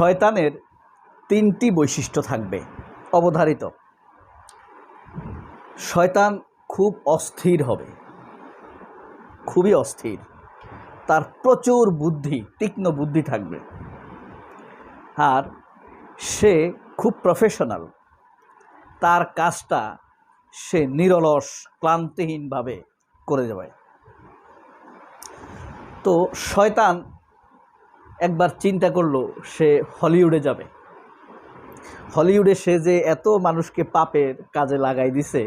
শয়তানের তিনটি বৈশিষ্ট্য থাকবে অবধারিত। শয়তান খুব অস্থির হবে, খুবই অস্থির। তার প্রচুর বুদ্ধি, তীক্ষ্ণ বুদ্ধি থাকবে। আর সে খুব প্রফেশনাল। তার কাজটা সে নিরলস ক্লান্তিহীনভাবে করে যাবে। তো শয়তান একবার চিন্তা করলো সে হলিউডে যাবে। হলিউডে সে যে এত মানুষকে পাপের কাজে লাগাই দিছে,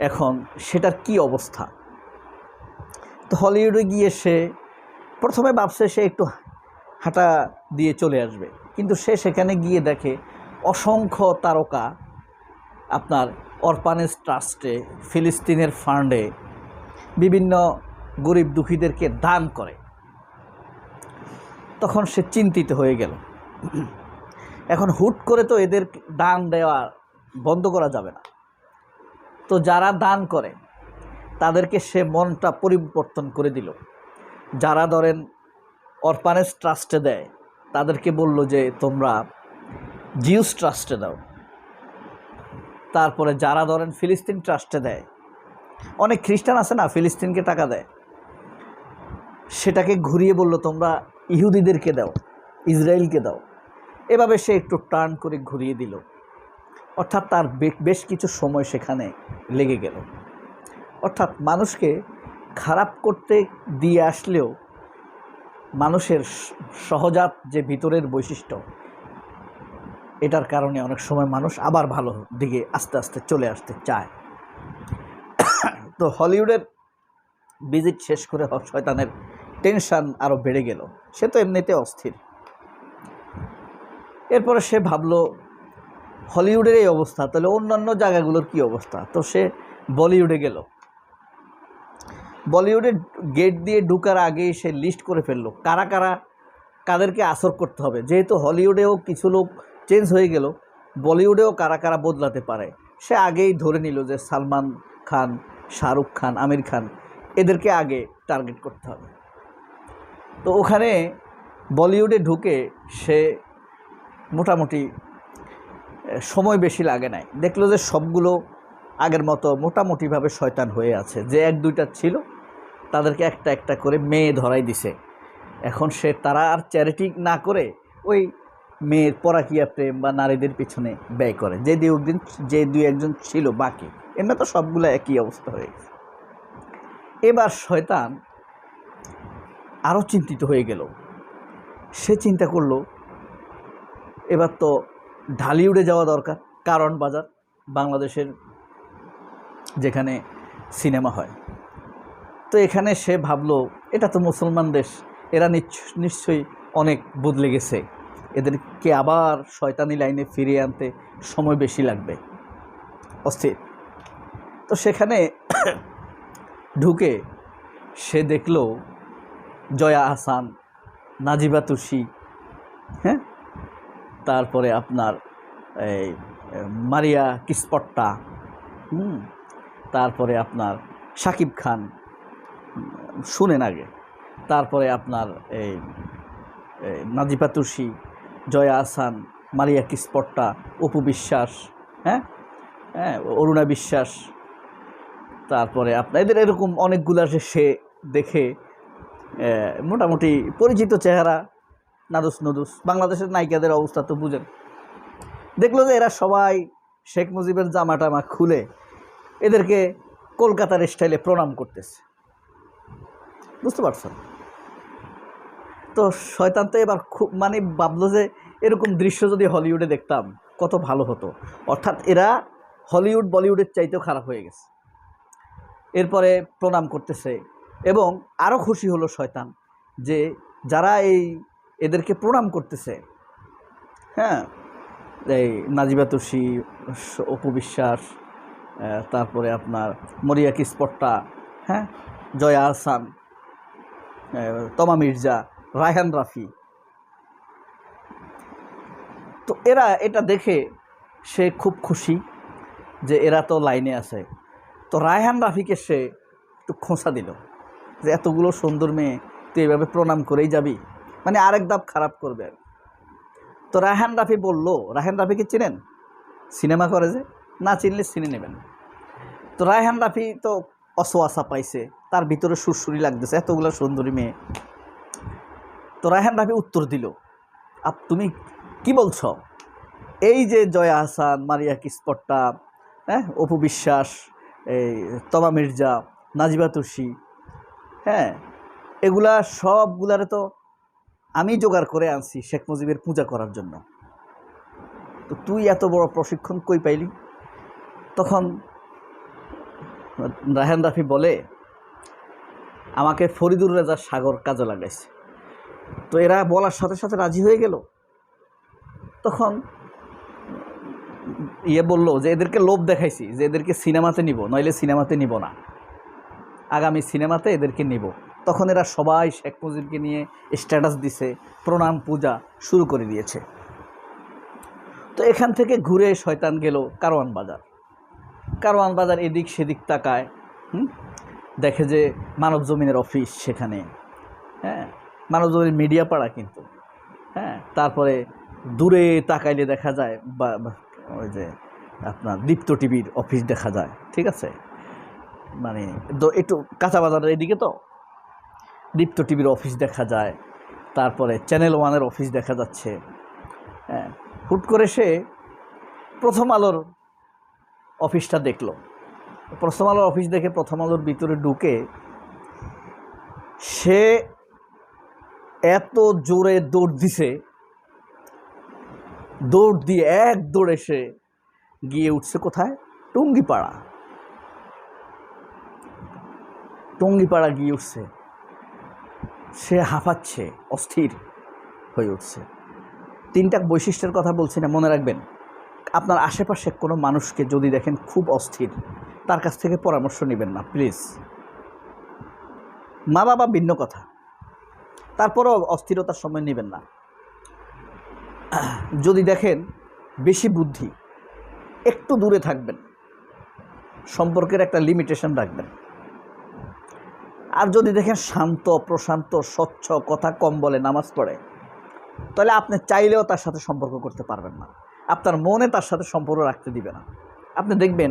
এখন সেটার কি অবস্থা। তো হলিউডে গিয়ে সে প্রথমে ভাবছে সে একটু হাঁটা দিয়ে চলে আসবে, কিন্তু সে সেখানে গিয়ে দেখে অসংখ্য তারকা আপনার অরফানেজ ট্রাস্টে, ফিলিস্তিনের ফান্ডে বিভিন্ন গরিব দুঃখীদেরকে দান করে। তখন সে চিন্তিত হয়ে গেল। এখন হুট করে তো এদের দান দেওয়া বন্ধ করা যাবে না। তো যারা দান করে তাদেরকে সে মনটা পরিবর্তন করে দিল। যারা ধরেন অরফানেজ ট্রাস্টে দেয় তাদেরকে বলল যে তোমরা জিউস ট্রাস্টে দাও। তারপরে যারা ধরেন ফিলিস্তিন ট্রাস্টে দেয়, অনেক খ্রিস্টান আছে না ফিলিস্তিনকে টাকা দেয়, সেটাকে ঘুরিয়ে বলল তোমরা ইহুদিদেরকে দাও, ইসরায়েলকে দাও। এভাবে সে একটু টার্ন করে ঘুরিয়ে দিল। অর্থাৎ তার বেশ কিছু সময় সেখানে লেগে গেল। অর্থাৎ মানুষকে খারাপ করতে দিয়ে আসলেও মানুষের সহজাত যে ভিতরের বৈশিষ্ট্য, এটার কারণে অনেক সময় মানুষ আবার ভালো দিকে আস্তে আস্তে চলে আসতে চায়। তো হলিউডের ভিজিট শেষ করে শয়তানের টেনশন আরও বেড়ে গেল। সে তো এমনিতে অস্থির। এরপরে সে ভাবলো হলিউডের এই অবস্থা, তাহলে অন্যান্য জায়গাগুলোর কি অবস্থা। তো সে বলিউডে গেল। বলিউডের গেট দিয়ে ঢুকার আগেই সে লিস্ট করে ফেললো কাদেরকে আসর করতে হবে। যেহেতু হলিউডেও কিছু লোক চেঞ্জ হয়ে গেল, বলিউডেও কারা বদলাতে পারে। সে আগেই ধরে নিল যে সালমান খান, শাহরুখ খান, আমির খান, এদেরকে আগে টার্গেট করতে হবে। তো ওখানে বলিউডে ঢুকে সে মোটামুটি সময় বেশি লাগে নাই, দেখলো যে সবগুলো আগের মতো মোটামুটিভাবে শয়তান হয়ে আছে। যে এক দুইটা ছিল তাদেরকে একটা একটা করে মেয়ে ধরাই দিছে। এখন সে তারা আর চ্যারিটি না করে ওই মেয়ের পরাকিয়া প্রেম বা নারীদের পিছনে ব্যয় করে। যে দুই একজন ছিল বাকি, এমনি তো সবগুলো একই অবস্থা হয়ে গেছে। এবার শয়তান আরও চিন্তিত হয়ে গেল। সে চিন্তা করলো এবার তো ঢালিউডে যাওয়া দরকার, কারণ বাজার বাংলাদেশের যেখানে সিনেমা হয়। তো এখানে সে ভাবলো এটা তো মুসলমান দেশ, এরা নিশ্চয়ই অনেক বদলে গেছে, এদেরকে আবার শয়তানি লাইনে ফিরিয়ে আনতে সময় বেশি লাগবে, অস্থির। তো সেখানে ঢুকে সে দেখলো জয়া আহসান, নাজিবা তুষি, হ্যাঁ, তারপরে আপনার এই মারিয়া কিসপট্টা, তারপরে আপনার শাকিব খান, শুনেন আগে, তারপরে আপনার এই নাজিবা তুষি, জয়া আহসান, মারিয়া কিসপট্টা, অপু বিশ্বাস, হ্যাঁ, অরুণা বিশ্বাস, তারপরে আপনার এদের এরকম অনেকগুলো সে দেখে মোটামুটি পরিচিত চেহারা, নাদুস নুদুস। বাংলাদেশের নায়িকাদের অবস্থা তো বুঝেন। দেখলো যে এরা সবাই শেখ মুজিবের জামা টামা খুলে এদেরকে কলকাতার স্টাইলে প্রণাম করতেছে, বুঝতে পারছেন। তো শয়তান তো এবার খুব ভাবলো যে এরকম দৃশ্য যদি হলিউডে দেখতাম কত ভালো হতো। অর্থাৎ এরা হলিউড বলিউডের চাইতেও খারাপ হয়ে গেছে। এরপরে প্রণাম করতেছে এবং আরও খুশি হলো শয়তান যে যারা এদেরকে প্রণাম করতেছে, হ্যাঁ, এই নাজিবা তুষি, অপু বিশ্বাস, তারপরে আপনার মারিয়া কিসপট্টা, হ্যাঁ, জয়া আহসান, তমা মির্জা, রায়হান রাফি, তো এরা এটা দেখে সে খুব খুশি যে এরা তো লাইনে আছে। তো রায়হান রাফিকে সে একটু খোঁচা দিল যে এতগুলো সুন্দর মেয়ে তুই এভাবে প্রণাম করেই যাবি, আরেক ধাপ খারাপ করবে। তো রায়হান রাফি বলল, রায়হান রাফিকে চিনেন? সিনেমা করে যে, না চিনলে চিনে নেবেন। তো রায়হান রাফি তো অসোয়াশা পাইছে, তার ভিতরে সুরসুরি লাগতেছে, এতগুলো সুন্দরী মেয়ে। তো রায়হান রাফি উত্তর দিল, তুমি কি বলছো? এই যে জয়া আহসান, মারিয়া কিস্পট্টা, হ্যাঁ, অপু বিশ্বাস, এই তমা মির্জা, নাজিবা তুর্সি, হ্যাঁ, এগুলা সবগুলারে তো আমি জোগাড় করে আনছি শেখ মুজিবের পূজা করার জন্য। তো তুই এত বড় প্রশিক্ষণ কই পাইলি? তখন রায়হান রাফি বলে, আমাকে ফরিদুর রেজা সাগর কাজে লাগাইছে। তো এরা বলার সাথে সাথে রাজি হয়ে গেল। তখন বলল যে এদেরকে লোভ দেখাইছি যে এদেরকে সিনেমাতে নিব, নইলে সিনেমাতে নিব না, আগামী সিনেমাতে এদেরকে নিব। তখন এরা সবাই শেখ মুজিবকে নিয়ে স্ট্যাটাস দিছে, প্রণাম পূজা শুরু করে দিয়েছে। তো এখান থেকে ঘুরে শয়তান গেল কারওয়ান বাজার। কারওয়ান বাজার এদিক সেদিক তাকায়, দেখে যে মানব জমিনের অফিস সেখানে, হ্যাঁ, মানব জমিনের মিডিয়া পাড়া কিন্তু, হ্যাঁ। তারপরে দূরে তাকাইলে দেখা যায় ওই যে আপনার দীপ্ত টিভির অফিস দেখা যায়, ঠিক আছে, মানে একটু কাঁচা বাজারের এদিকে তো দীপ্ত টিভির অফিস দেখা যায়, তারপরে চ্যানেল ওয়ানের অফিস দেখা যাচ্ছে, হ্যাঁ। হুট করে সে প্রথম আলোর অফিসটা দেখল। প্রথম আলোর অফিস দেখে প্রথম আলোর ভিতরে ঢুকে সে এত জোরে দৌড় দিছে, দৌড় দিয়ে এক দৌড়ে সে গিয়ে উঠছে কোথায়? টুঙ্গিপাড়া। টুঙ্গিপাড়া গিয়ে উঠছে, সে হাঁপাচ্ছে, অস্থির হয়ে উঠছে। তিনটা বৈশিষ্ট্যের কথা বলছি না, মনে রাখবেন। আপনার আশেপাশে কোনো মানুষকে যদি দেখেন খুব অস্থির, তার কাছ থেকে পরামর্শ নেবেন না প্লিজ। মা বাবা ভিন্ন কথা, তারপরেও অস্থিরতার সময় নেবেন না। যদি দেখেন বেশি বুদ্ধি, একটু দূরে থাকবেন, সম্পর্কের একটা লিমিটেশন রাখবেন। আর যদি দেখেন শান্ত প্রশান্ত স্বচ্ছ, কথা কম বলে, নামাজ পড়ে, তাহলে আপনি চাইলেও তার সাথে সম্পর্ক করতে পারবেন না। আপনার মনে তার সাথে সম্পর্ক রাখতে দিবে না। আপনি দেখবেন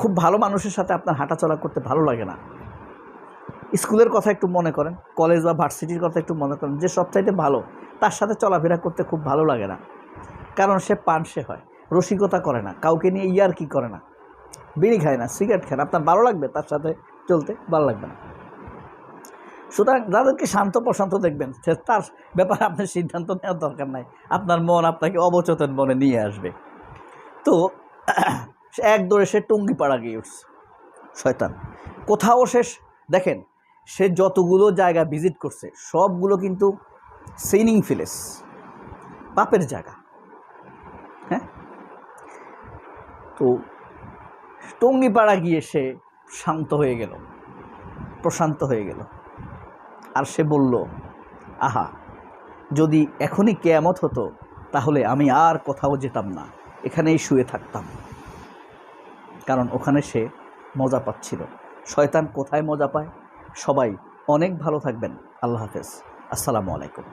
খুব ভালো মানুষের সাথে আপনার হাঁটাচলা করতে ভালো লাগে না। স্কুলের কথা একটু মনে করেন, কলেজ বা ভার্সিটির কথা একটু মনে করেন, যে সবচাইতে ভালো তার সাথে চলাফেরা করতে খুব ভালো লাগে না। কারণ সে পানসে হয়, রসিকতা করে না, কাউকে নিয়ে ইয়ার্কি করে না, বিড়ি খায় না, সিগারেট খায় না। আপনার ভালো লাগবে তার সাথে চলতে? ভালো লাগবে না। সুতরাং যাদেরকে শান্ত প্রশান্ত দেখবেন, তার ব্যাপারে আপনার সিদ্ধান্ত নেওয়ার দরকার নাই। আপনার মন আপনাকে অবচেতন মনে নিয়ে আসবে। তো এক দৌড়ে সে টুঙ্গিপাড়া গিয়ে উঠছে শয়তান। কোথাও শেষ দেখেন, সে যতগুলো জায়গা ভিজিট করছে সবগুলো কিন্তু সিনিং প্লেস, পাপের জায়গা, হ্যাঁ। তো টুঙ্গিপাড়া গিয়ে সে শান্ত হয়ে গেল, প্রশান্ত হয়ে গেল। আর সে বলল, আহা, যদি এখনই কিয়ামত হতো তাহলে আমি আর কোথাও যেতাম না, এখানেই শুয়ে থাকতাম। কারণ ওখানে সে মজা পাচ্ছিল। শয়তান কোথায় মজা পায়? সবাই অনেক ভালো থাকবেন। আল্লাহ হাফেজ, আসসালামু আলাইকুম।